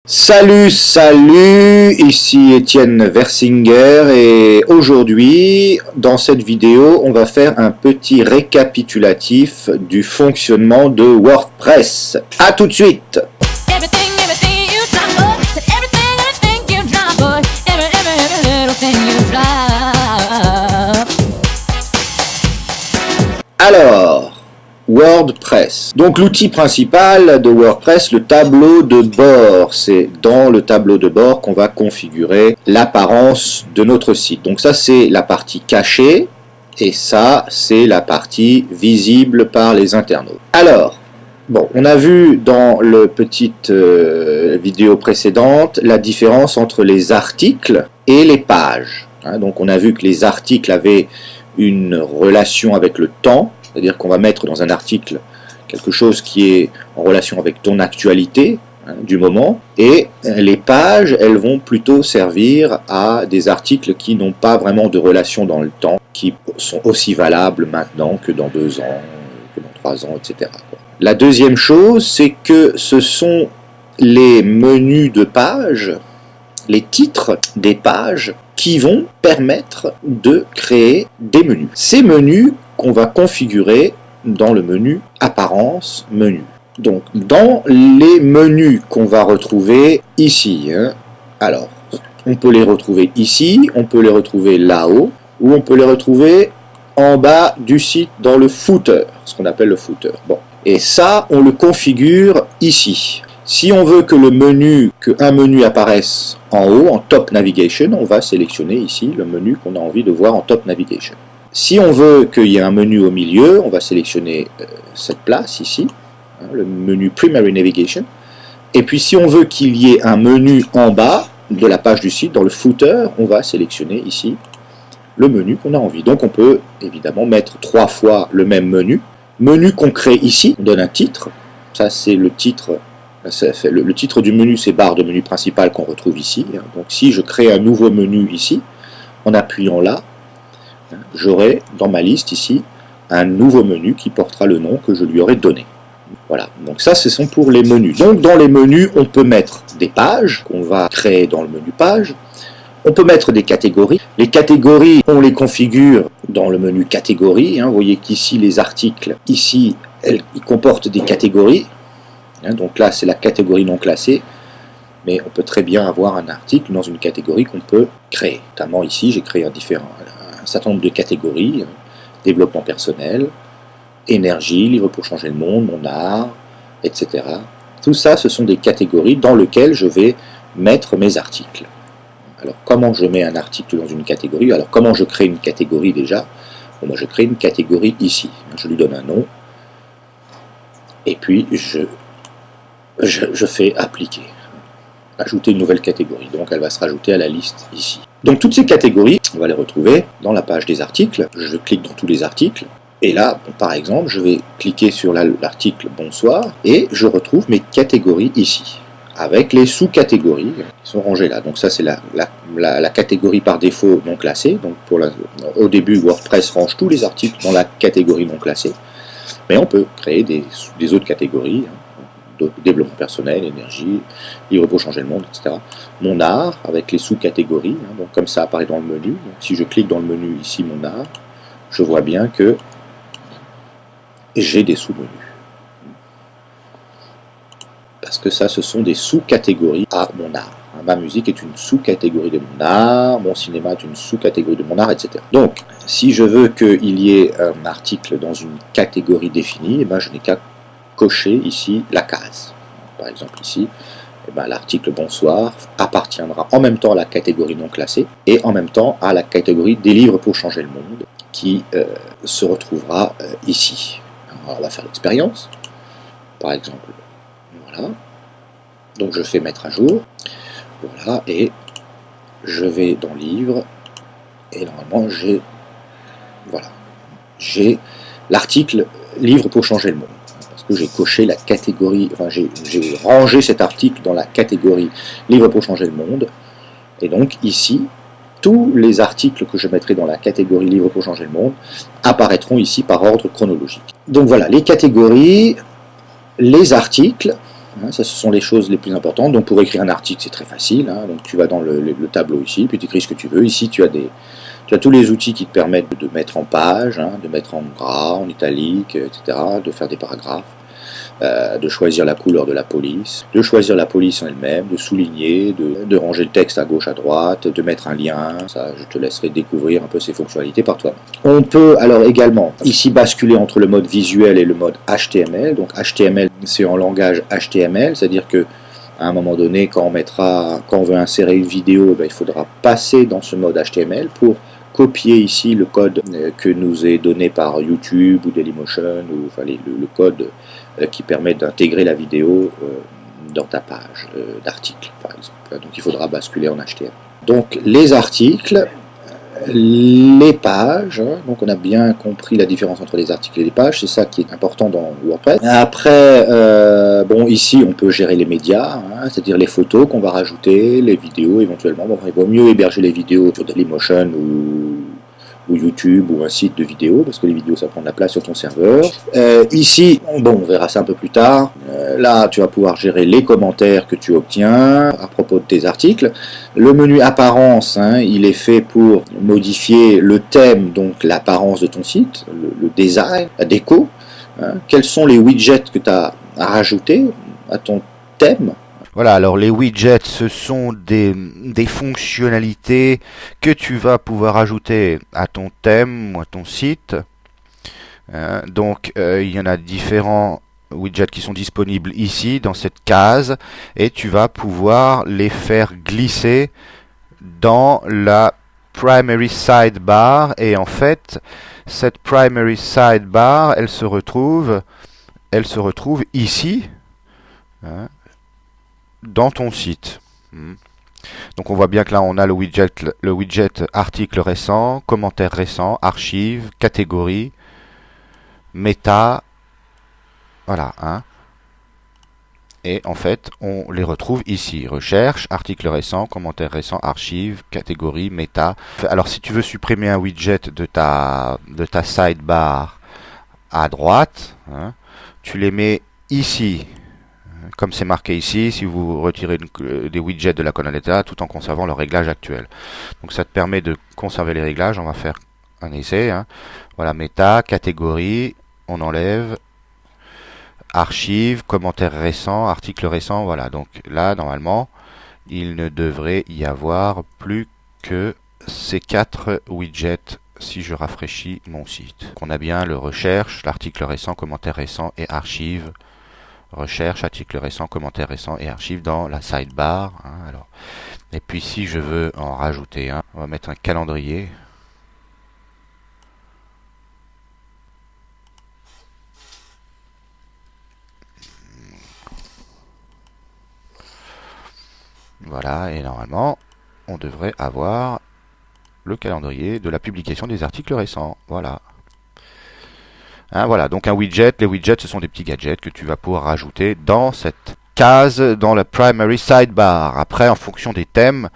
Salut, ici Étienne Versinger et aujourd'hui, dans cette vidéo, on va faire un petit récapitulatif du fonctionnement de WordPress. À tout de suite! Alors, WordPress. Donc l'outil principal de WordPress, le tableau de bord. C'est dans le tableau de bord qu'on va configurer l'apparence de notre site. Donc ça c'est la partie cachée et ça c'est la partie visible par les internautes. Alors, bon, on a vu dans la petite vidéo précédente la différence entre les articles et les pages. Donc on a vu que les articles avaient une relation avec le temps. C'est-à-dire qu'on va mettre dans un article quelque chose qui est en relation avec ton actualité du moment. Et les pages, elles vont plutôt servir à des articles qui n'ont pas vraiment de relation dans le temps, qui sont aussi valables maintenant que dans 2 ans, que dans 3 ans, etc. La deuxième chose, c'est que ce sont les menus de pages, les titres des pages, qui vont permettre de créer des menus. Ces menus qu'on va configurer dans le menu Apparence, menu. Donc, dans les menus qu'on va retrouver ici, alors, on peut les retrouver ici, on peut les retrouver là-haut, ou on peut les retrouver en bas du site dans le footer, ce qu'on appelle le footer. Bon. Et ça, on le configure ici. Si on veut que qu'un menu apparaisse en haut, en Top Navigation, on va sélectionner ici le menu qu'on a envie de voir en Top Navigation. Si on veut qu'il y ait un menu au milieu, on va sélectionner cette place ici, le menu Primary Navigation. Et puis si on veut qu'il y ait un menu en bas de la page du site, dans le footer, on va sélectionner ici le menu qu'on a envie. Donc on peut évidemment mettre 3 fois le même menu. Menu qu'on crée ici, on donne un titre. Ça c'est le titre. Le titre du menu, c'est barre de menu principal qu'on retrouve ici. Donc si je crée un nouveau menu ici, en appuyant là, j'aurai dans ma liste ici un nouveau menu qui portera le nom que je lui aurai donné. Voilà, donc ça ce sont pour les menus. Donc dans les menus, on peut mettre des pages qu'on va créer dans le menu page. On peut mettre des catégories. Les catégories, on les configure dans le menu catégories. Vous voyez qu'ici les articles, ici, ils comportent des catégories. Donc là, c'est la catégorie non classée. Mais on peut très bien avoir un article dans une catégorie qu'on peut créer. Notamment ici, j'ai créé un certain nombre de catégories, développement personnel, énergie, livre pour changer le monde, mon art, etc. Tout ça, ce sont des catégories dans lesquelles je vais mettre mes articles. Alors, comment je mets un article dans une catégorie? Alors, comment je crée une catégorie déjà? Bon, moi, je crée une catégorie ici. Je lui donne un nom. Et puis, je fais appliquer. Ajouter une nouvelle catégorie. Donc, elle va se rajouter à la liste ici. Donc toutes ces catégories, on va les retrouver dans la page des articles. Je clique dans tous les articles. Et là, par exemple, je vais cliquer sur l'article Bonsoir et je retrouve mes catégories ici, avec les sous-catégories qui sont rangées là. Donc ça, c'est la catégorie par défaut non classée. Donc au début, WordPress range tous les articles dans la catégorie non classée. Mais on peut créer des autres catégories. Développement personnel, énergie, livre pour changer le monde, etc. Mon art, avec les sous-catégories, donc comme ça apparaît dans le menu. Donc, si je clique dans le menu ici, mon art, je vois bien que j'ai des sous-menus. Parce que ça, ce sont des sous-catégories à mon art. Ma musique est une sous-catégorie de mon art, mon cinéma est une sous-catégorie de mon art, etc. Donc, si je veux qu'il y ait un article dans une catégorie définie, je n'ai qu'à cocher ici la case. Par exemple ici, l'article Bonsoir appartiendra en même temps à la catégorie non classée et en même temps à la catégorie des livres pour changer le monde qui se retrouvera ici. Alors, on va faire l'expérience. Par exemple, voilà. Donc je fais mettre à jour. Voilà, et je vais dans livre et normalement j'ai l'article livre pour changer le monde. J'ai coché la catégorie, j'ai rangé cet article dans la catégorie livre pour changer le monde. Et donc ici, tous les articles que je mettrai dans la catégorie livre pour changer le monde apparaîtront ici par ordre chronologique. Donc voilà, les catégories, les articles, Hein, ça, ce sont les choses les plus importantes. Donc pour écrire un article, c'est très facile. Hein. Donc tu vas dans le tableau ici, puis tu écris ce que tu veux. Ici, tu as tous les outils qui te permettent de mettre en page, hein, de mettre en gras, en italique, etc., de faire des paragraphes. De choisir la couleur de la police, de choisir la police en elle-même, de souligner, de ranger le texte à gauche, à droite, de mettre un lien. Ça, je te laisserai découvrir un peu ces fonctionnalités par toi. On peut alors également ici basculer entre le mode visuel et le mode HTML. Donc HTML, c'est en langage HTML, c'est-à-dire que à un moment donné, quand on veut insérer une vidéo, il faudra passer dans ce mode HTML pour copier ici le code que nous est donné par YouTube ou Dailymotion, ou enfin, le code qui permet d'intégrer la vidéo dans ta page d'article, par exemple. Donc il faudra basculer en HTML. Donc les articles, les pages, hein, donc on a bien compris la différence entre les articles et les pages, c'est ça qui est important dans WordPress. Après, bon, ici on peut gérer les médias, hein, c'est-à-dire les photos qu'on va rajouter, les vidéos éventuellement. Bon, il vaut mieux héberger les vidéos sur Dailymotion ou YouTube ou un site de vidéo, parce que les vidéos ça prend de la place sur ton serveur. Ici, bon, on verra ça un peu plus tard. Là, tu vas pouvoir gérer les commentaires que tu obtiens à propos de tes articles. Le menu apparence, hein, il est fait pour modifier le thème, donc l'apparence de ton site, le design, la déco. Hein. Quels sont les widgets que tu as à rajouter à ton thème? Voilà, alors les widgets, ce sont des fonctionnalités que tu vas pouvoir ajouter à ton thème ou à ton site. Donc, il y en a différents widgets qui sont disponibles ici, dans cette case, et tu vas pouvoir les faire glisser dans la primary sidebar. Et en fait, cette primary sidebar, elle se retrouve ici, hein, dans ton site. Donc on voit bien que là on a le widget article récent, commentaire récent, archive, catégorie, méta, voilà. Hein. Et en fait on les retrouve ici, recherche, article récent, commentaire récent, archive, catégorie, méta. Alors si tu veux supprimer un widget de ta sidebar à droite, hein, tu les mets ici. Comme c'est marqué ici, si vous retirez des widgets de la colonne d'état tout en conservant le réglage actuel. Donc ça te permet de conserver les réglages. On va faire un essai. Hein. Voilà, méta, catégorie, on enlève, archive, commentaire récent, article récent. Voilà, donc là, normalement, il ne devrait y avoir plus que ces 4 widgets si je rafraîchis mon site. On a bien le recherche, l'article récent, commentaire récent et archive. Recherche, article récent, commentaire récent et archive dans la sidebar. Hein, alors. Et puis si je veux en rajouter un, on va mettre un calendrier. Voilà, et normalement, on devrait avoir le calendrier de la publication des articles récents. Voilà. Hein, voilà, donc un widget, les widgets ce sont des petits gadgets que tu vas pouvoir rajouter dans cette case, dans la primary sidebar. Après, en fonction des thèmes,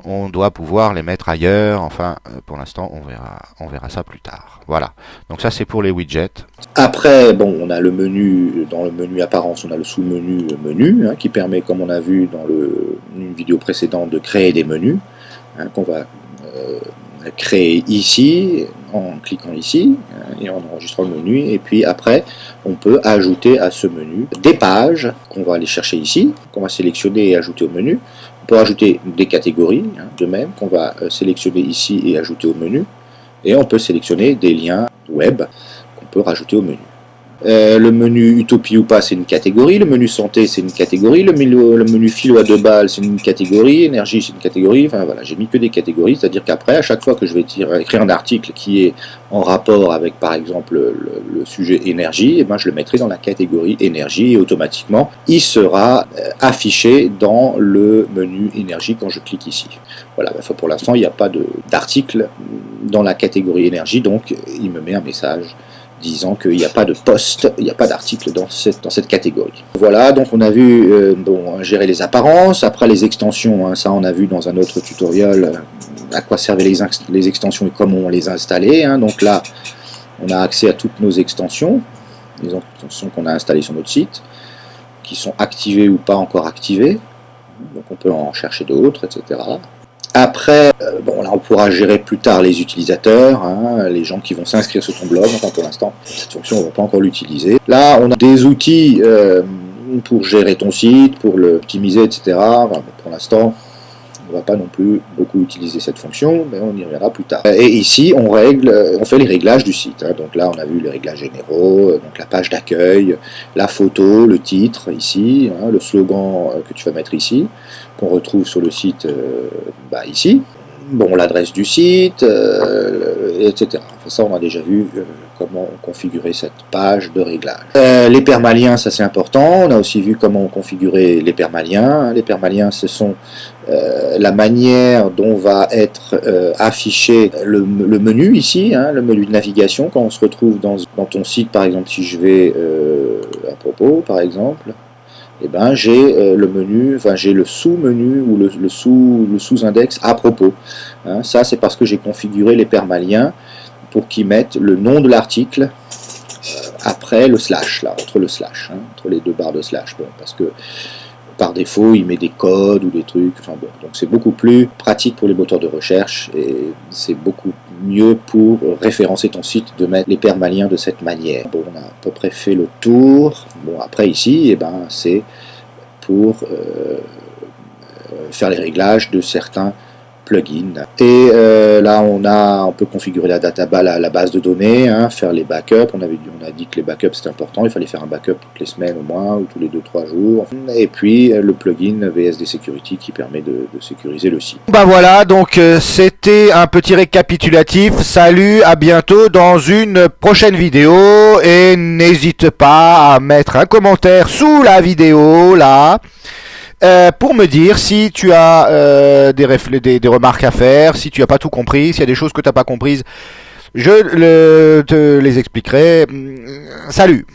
on doit pouvoir les mettre ailleurs. Enfin, pour l'instant, on verra ça plus tard. Voilà, donc ça c'est pour les widgets. Après, bon, on a le menu, dans le menu apparence, on a le sous-menu menu, hein, qui permet, comme on a vu dans une vidéo précédente, de créer des menus, hein, qu'on va créer ici, en cliquant ici, et en enregistrant le menu, et puis après, on peut ajouter à ce menu des pages qu'on va aller chercher ici, qu'on va sélectionner et ajouter au menu. On peut ajouter des catégories, hein, de même, qu'on va sélectionner ici et ajouter au menu, et on peut sélectionner des liens web qu'on peut rajouter au menu. Le menu Utopie ou pas, c'est une catégorie. Le menu santé, c'est une catégorie. Le menu philo à 2 balles, c'est une catégorie. Énergie, c'est une catégorie. Enfin voilà, j'ai mis que des catégories. C'est-à-dire qu'après, à chaque fois que je vais écrire un article qui est en rapport avec, par exemple, le sujet énergie, et ben, je le mettrai dans la catégorie énergie et automatiquement, il sera affiché dans le menu énergie quand je clique ici. Voilà, enfin, pour l'instant, il n'y a pas d'article dans la catégorie énergie, donc il me met un message disant qu'il n'y a pas de post, il n'y a pas d'article dans cette catégorie. Voilà, donc on a vu gérer les apparences, après les extensions, hein, ça on a vu dans un autre tutoriel à quoi servaient les extensions et comment on les installait. Hein. Donc là, on a accès à toutes nos extensions, les extensions qu'on a installées sur notre site, qui sont activés ou pas encore activés. Donc on peut en chercher d'autres, etc. Après, bon là on pourra gérer plus tard les utilisateurs, hein, les gens qui vont s'inscrire sur ton blog. Enfin pour l'instant, cette fonction on ne va pas encore l'utiliser. Là on a des outils pour gérer ton site, pour l'optimiser, etc. Enfin, bon, pour l'instant, on ne va pas non plus beaucoup utiliser cette fonction, mais on y reviendra plus tard. Et ici, on fait les réglages du site. Hein. Donc là, on a vu les réglages généraux, donc la page d'accueil, la photo, le titre ici, hein, le slogan que tu vas mettre ici, qu'on retrouve sur le site ici. Bon, l'adresse du site, etc. Enfin, ça, on a déjà vu comment configurer cette page de réglage. Les permaliens, ça c'est important. On a aussi vu comment configurer les permaliens. Les permaliens, ce sont la manière dont va être affiché le menu ici, hein, le menu de navigation, quand on se retrouve dans ton site, par exemple, si je vais à propos, par exemple, eh ben, j'ai le menu, enfin j'ai le sous-menu ou le sous-index à propos. Hein, ça, c'est parce que j'ai configuré les permaliens pour qu'ils mettent le nom de l'article après le slash, là, entre le slash, hein, entre les deux barres de slash. Bon, parce que par défaut, il met des codes ou des trucs. Enfin bon, donc c'est beaucoup plus pratique pour les moteurs de recherche et c'est beaucoup mieux pour référencer ton site de mettre les permaliens de cette manière. Bon, on a à peu près fait le tour. Bon, après ici, eh ben, c'est pour faire les réglages de certains plugins. Et là, on peut configurer la base de données, hein, faire les backups. On a dit que les backups c'était important. Il fallait faire un backup toutes les semaines au moins, ou tous les 2-3 jours. Et puis le plugin VSD Security qui permet de sécuriser le site. Bah voilà, donc c'était un petit récapitulatif. Salut, à bientôt dans une prochaine vidéo. Et n'hésite pas à mettre un commentaire sous la vidéo là. Pour me dire si tu as des remarques à faire, si tu n'as pas tout compris, s'il y a des choses que tu n'as pas comprises, je te les expliquerai. Salut!